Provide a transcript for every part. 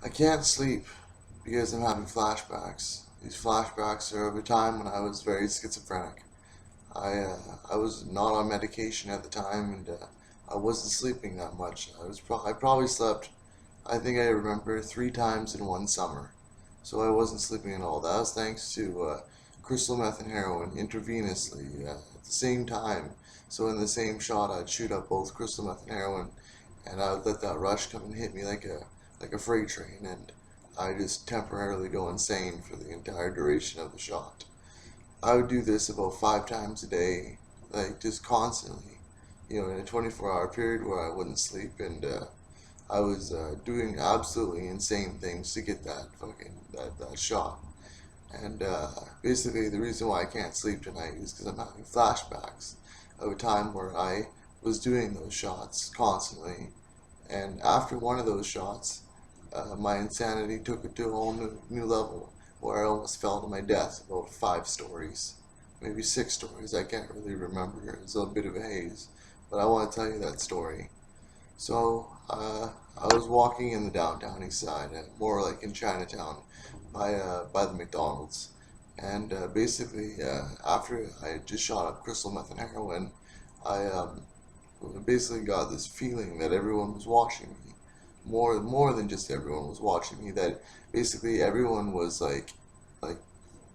I can't sleep because I'm having flashbacks. These flashbacks are of a time when I was very schizophrenic. I was not on medication at the time, and I wasn't sleeping that much. I probably slept. I think I remember 3 times in one summer, so I wasn't sleeping at all. That was thanks to crystal meth and heroin intravenously at the same time. So in the same shot, I'd shoot up both crystal meth and heroin, and I would let that rush come and hit me like a freight train, and I just temporarily go insane for the entire duration of the shot. I would do this about 5 times a day, like just constantly, in a 24-hour period where I wouldn't sleep, and I was doing absolutely insane things to get that shot. And basically, the reason why I can't sleep tonight is because I'm having flashbacks of a time where I was doing those shots constantly, and after one of those shots, my insanity took it to a whole new level where I almost fell to my death about 5 stories, maybe 6 stories. I can't really remember. It's a bit of a haze, but I want to tell you that story. So I was walking in the downtown east side, more like in Chinatown, by the McDonald's, and basically after I had just shot up crystal meth and heroin, I basically got this feeling that everyone was watching me, more than just everyone was watching me. That basically everyone was like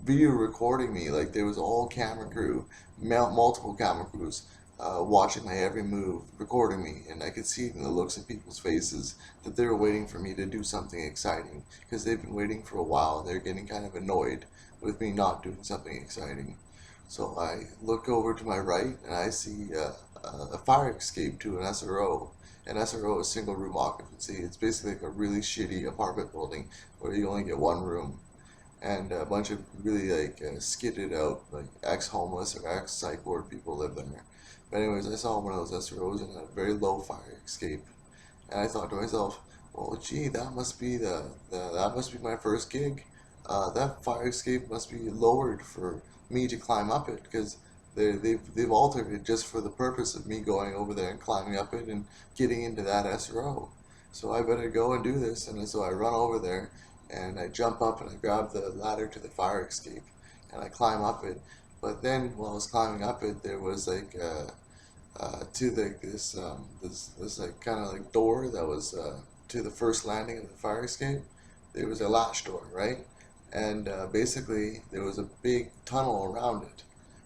video recording me. Like there was a whole camera crew, multiple camera crews, watching my every move, recording me, and I could see it in the looks of people's faces that they were waiting for me to do something exciting because they've been waiting for a while and they're getting kind of annoyed with me not doing something exciting. So I look over to my right and I see a fire escape to an SRO. An SRO is single room occupancy. It's basically like a really shitty apartment building where you only get one room, and a bunch of really skidded out like ex-homeless or ex-psych ward people live there. But anyways, I saw one of those SROs and had a very low fire escape, and I thought to myself, well, gee, that must be my first gig. That fire escape must be lowered for me to climb up it because they've altered it just for the purpose of me going over there and climbing up it and getting into that SRO. So I better go and do this, and so I run over there and I jump up and I grab the ladder to the fire escape and I climb up it. But then while I was climbing up it, there was to this like kind of like door that was to the first landing of the fire escape. There was a latch door, right? And basically there was a big tunnel around it.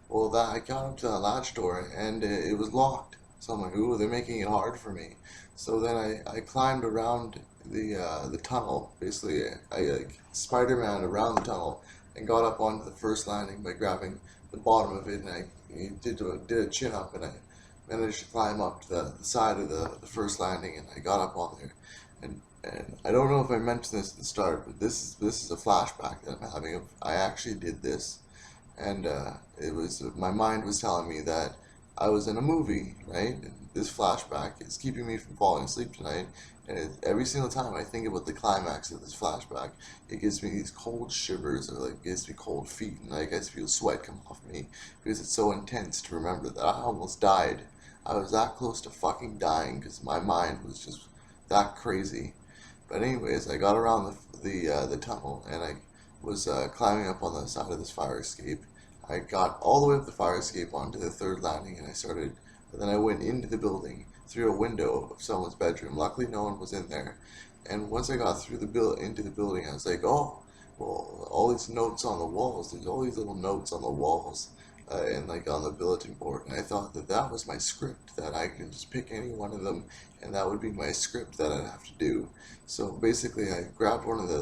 Well, that I got up to the latch door and it was locked. So I'm like, ooh, they're making it hard for me. So then I climbed around the tunnel. Basically, I like Spider-Man around the tunnel and got up onto the first landing by grabbing the bottom of it, and I did a chin up, and I managed to climb up to the side of the first landing, and I got up on there. And I don't know if I mentioned this at the start, but this is a flashback that I'm having. I actually did this, and it was my mind was telling me that I was in a movie, right? And this flashback is keeping me from falling asleep tonight. And every single time I think about the climax of this flashback, it gives me these cold shivers, or like gives me cold feet, and I guess feel sweat come off me because it's so intense to remember that I almost died. I was that close to fucking dying because my mind was just that crazy. But anyways, I got around the tunnel and I was climbing up on the side of this fire escape. I got all the way up the fire escape onto the third landing, and but then I went into the building through a window of someone's bedroom. Luckily, no one was in there. And once I got through into the building, I was like, oh, well, all these notes on the walls. There's all these little notes on the walls, and like on the bulletin board. And I thought that was my script. That I could just pick any one of them, and that would be my script that I'd have to do. So basically, I grabbed one of the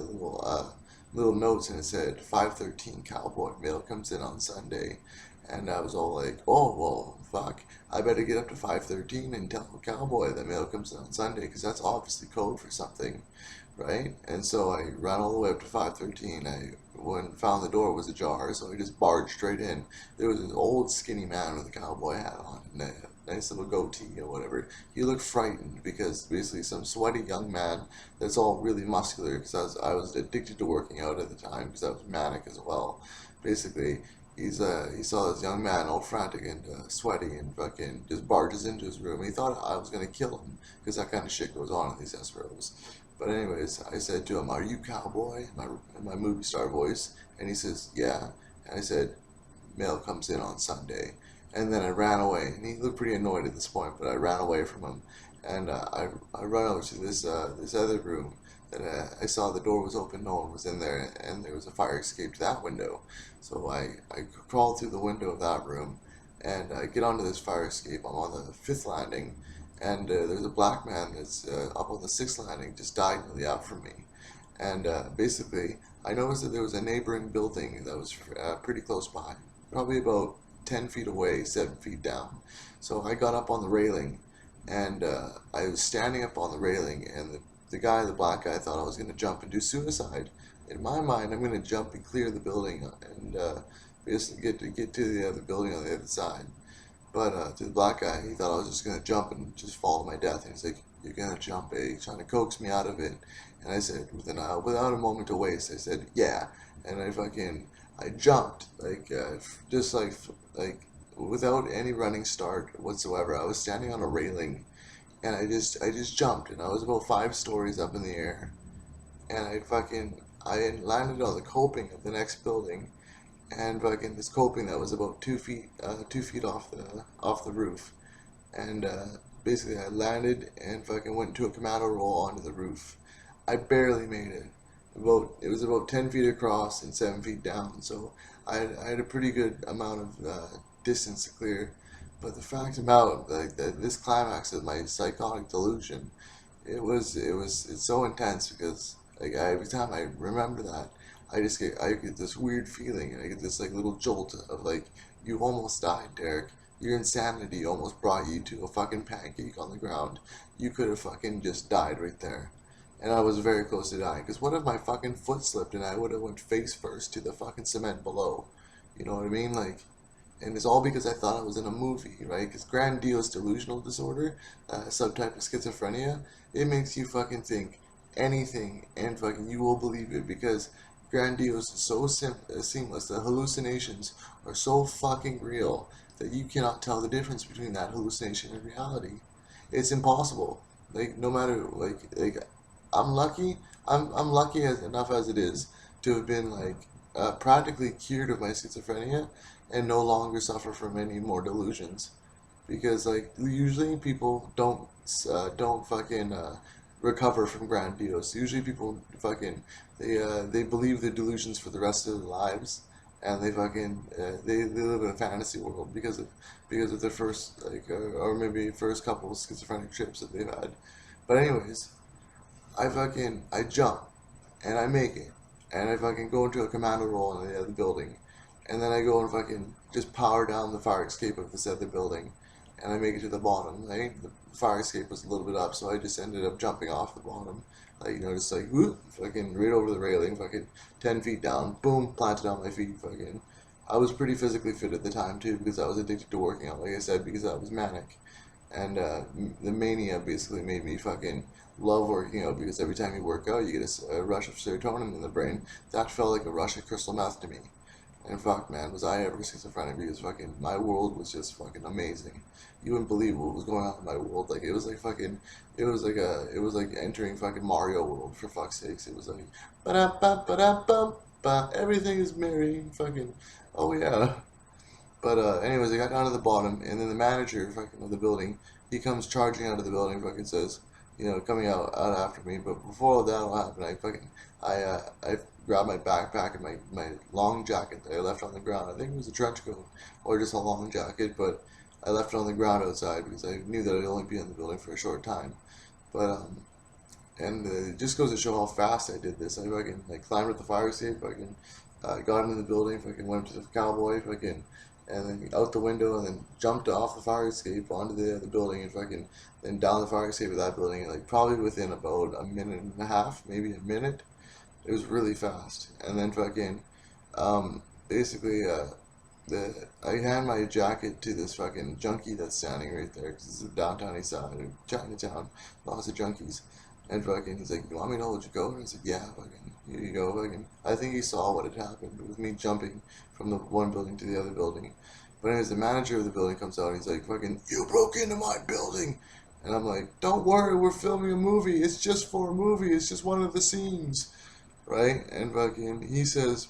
little notes, and it said 513 cowboy mail comes in on Sunday. And I was all like, oh, well, fuck, I better get up to 513 and tell cowboy that mail comes in on Sunday, because that's obviously code for something, right? And so I ran all the way up to 513. Found the door was ajar, so I just barged straight in. There was this old skinny man with a cowboy hat on and a nice little goatee or whatever. He looked frightened because basically some sweaty young man that's all really muscular, because I was addicted to working out at the time because I was manic as well. Basically, he saw this young man all frantic and sweaty and fucking just barges into his room. He thought I was gonna kill him because that kind of shit goes on in these escrows. But anyways, I said to him, "Are you cowboy?" In my movie star voice, and he says, "Yeah." And I said, "Mail comes in on Sunday." And then I ran away, and he looked pretty annoyed at this point, but I ran away from him, and I run over to this other room that I saw the door was open, no one was in there, and there was a fire escape to that window. So I crawled through the window of that room, and I get onto this fire escape. I'm on the fifth landing, and there's a black man that's up on the sixth landing, just diagonally out from me. And basically, I noticed that there was a neighboring building that was pretty close by, probably about 10 feet away, 7 feet down. So I got up on the railing, and I was standing up on the railing, and the guy, the black guy, thought I was going to jump and do suicide. In my mind, I'm going to jump and clear the building and just get to the other building on the other side. But to the black guy, he thought I was just going to jump and just fall to my death. And he's like, "You're going to jump, eh?" He's trying to coax me out of it. And I said, without a moment to waste, I said, "Yeah." And I jumped, just like, without any running start whatsoever. I was standing on a railing, and I just jumped, and I was about 5 stories up in the air. And I landed on the coping of the next building, and fucking this coping that was about 2 feet off the roof, and basically I landed and fucking went into a commando roll onto the roof. I barely made it. It was about 10 feet across and 7 feet down, so I had a pretty good amount of distance to clear. But the fact about this climax of my psychotic delusion, it's so intense because every time I remember that, I get this weird feeling, and I get this like little jolt of like, you almost died, Derek. Your insanity almost brought you to a fucking pancake on the ground. You could have fucking just died right there. And I was very close to dying. Because what if my fucking foot slipped and I would have went face first to the fucking cement below? You know what I mean? Like, and it's all because I thought I was in a movie, right? Because grandiose delusional disorder, subtype of schizophrenia, it makes you fucking think anything and fucking you will believe it, because grandiose is so seamless. The hallucinations are so fucking real that you cannot tell the difference between that hallucination and reality. It's impossible. Like, no matter, I'm lucky. I'm lucky enough as it is to have been practically cured of my schizophrenia and no longer suffer from any more delusions, because like usually people don't fucking recover from grandiose. Usually people fucking they believe their delusions for the rest of their lives, and they fucking they live in a fantasy world because of their first or maybe first couple of schizophrenic trips that they've had. But anyways, I jump and I make it, and I fucking go into a commando roll in the other building, and then I go and fucking just power down the fire escape of this other building, and I make it to the bottom. Right, the fire escape was a little bit up, so I just ended up jumping off the bottom, just like whoop, fucking right over the railing, fucking 10 feet down, boom, planted on my feet, fucking. I was pretty physically fit at the time too, because I was addicted to working out, like I said, because I was manic. And the mania basically made me fucking love working out, because every time you work out, you get a rush of serotonin in the brain. That felt like a rush of crystal meth to me. And fuck, man, was I ever schizophrenic, because fucking my world was just fucking amazing. You wouldn't believe what was going on in my world. Like, it was like fucking, it was like entering fucking Mario World, for fuck's sakes. It was like, ba da ba ba da ba ba, everything is merry, fucking, oh yeah. But anyways, I got down to the bottom, and then the manager fucking of the building, he comes charging out of the building, fucking says, coming out after me. But before all that all happened, I grabbed my backpack and my long jacket that I left on the ground. I think it was a trench coat or just a long jacket, but I left it on the ground outside because I knew that I'd only be in the building for a short time. But and it just goes to show how fast I did this. I fucking climbed up the fire escape, fucking got into the building, fucking went to the cowboy, fucking, and then out the window, and then jumped off the fire escape onto the building, and fucking then down the fire escape of that building, probably within about a minute and a half, maybe a minute. It was really fast. And then fucking basically I hand my jacket to this fucking junkie that's standing right there, because it's the downtown east side of Chinatown, lots of junkies. And fucking, he's like, you want me to hold your coat? And I said, yeah, fucking, here you go, fucking. I think he saw what had happened with me jumping from the one building to the other building. But anyways, the manager of the building comes out and he's like, fucking, you broke into my building. And I'm like, don't worry, we're filming a movie. It's just for a movie. It's just one of the scenes. Right? And fucking, he says,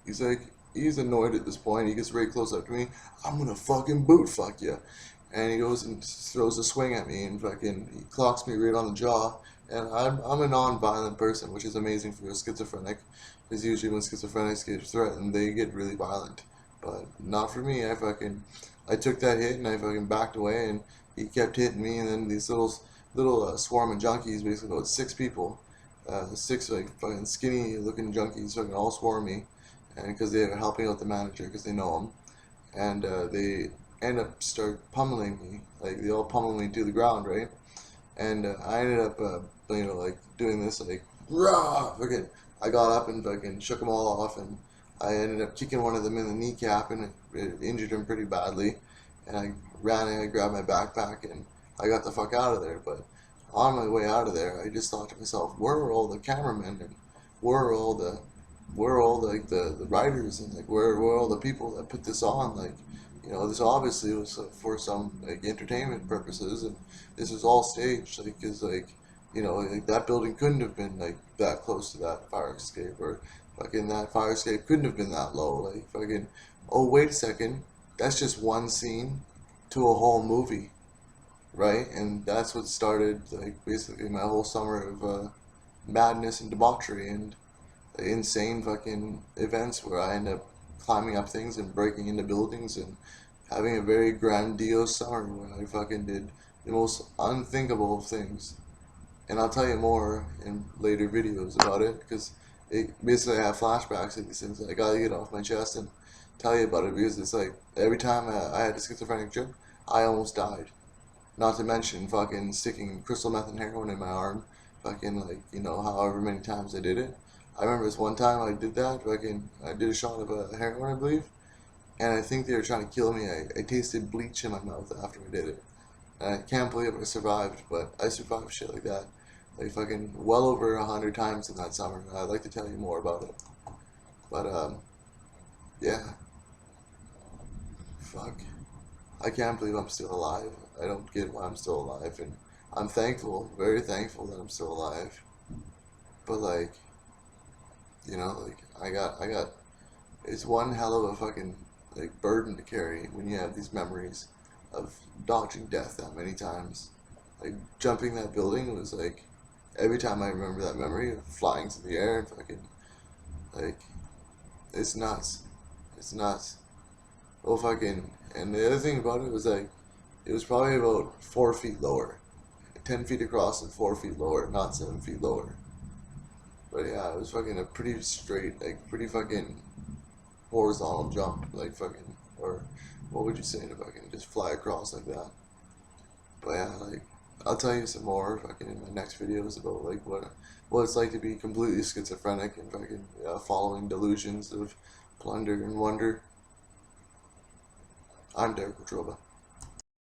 he's like, he's annoyed at this point. He gets very close up to me. I'm gonna fucking boot fuck you. And he goes and throws a swing at me and fucking, he clocks me right on the jaw. And I'm a non-violent person, which is amazing for a schizophrenic, because usually when schizophrenics get threatened, they get really violent. But not for me. I took that hit and I fucking backed away, and he kept hitting me. And then these little swarm of junkies, basically about 6 people, 6 like fucking skinny looking junkies, fucking all swarm me, and because they were helping out the manager because they know him, and they end up start pummeling me, like they all pummel me to the ground, right? And I ended up, like doing this, like, rah, fucking, I got up and fucking shook them all off, and I ended up kicking one of them in the kneecap, and it injured him pretty badly. And I ran and I grabbed my backpack, and I got the fuck out of there. But on my way out of there, I just thought to myself, where are all the cameramen, and where are all the, like the writers, and like where are all the people that put this on, like, this obviously was for some like entertainment purposes, and this is all staged, like, cause like, like that building couldn't have been like that close to that fire escape, or fucking that fire escape couldn't have been that low, like fucking. Oh wait a second, that's just one scene to a whole movie, right? And that's what started like basically my whole summer of madness and debauchery and insane fucking events where I end up climbing up things and breaking into buildings and having a very grandiose summer where I fucking did the most unthinkable of things. And I'll tell you more in later videos about it, because basically I have flashbacks of these things. I gotta get off my chest and tell you about it, because it's like every time I had a schizophrenic trip, I almost died. Not to mention fucking sticking crystal meth and heroin in my arm, fucking like, however many times I did it. I remember this one time I did that, fucking, I did a shot of heroin, I believe, and I think they were trying to kill me. I tasted bleach in my mouth after I did it. And I can't believe I survived, but I survived shit like that. Like fucking well over 100 times in that summer. I'd like to tell you more about it. But, yeah. Fuck. I can't believe I'm still alive. I don't get why I'm still alive, and I'm thankful, very thankful that I'm still alive. But like, like I got, it's one hell of a fucking like burden to carry when you have these memories of dodging death that many times. Like jumping that building was like, every time I remember that memory of flying through the air and fucking, like, it's nuts. It's nuts. Well, fucking, and the other thing about it was like, it was probably about 4 feet lower. 10 feet across and 4 feet lower, not 7 feet lower. But yeah, it was fucking a pretty straight, like, pretty fucking horizontal jump, like fucking, or what would you say to fucking just fly across like that? But yeah, like, I'll tell you some more fucking in my next videos about like what it's like to be completely schizophrenic and fucking following delusions of plunder and wonder. I'm Derek Petrova.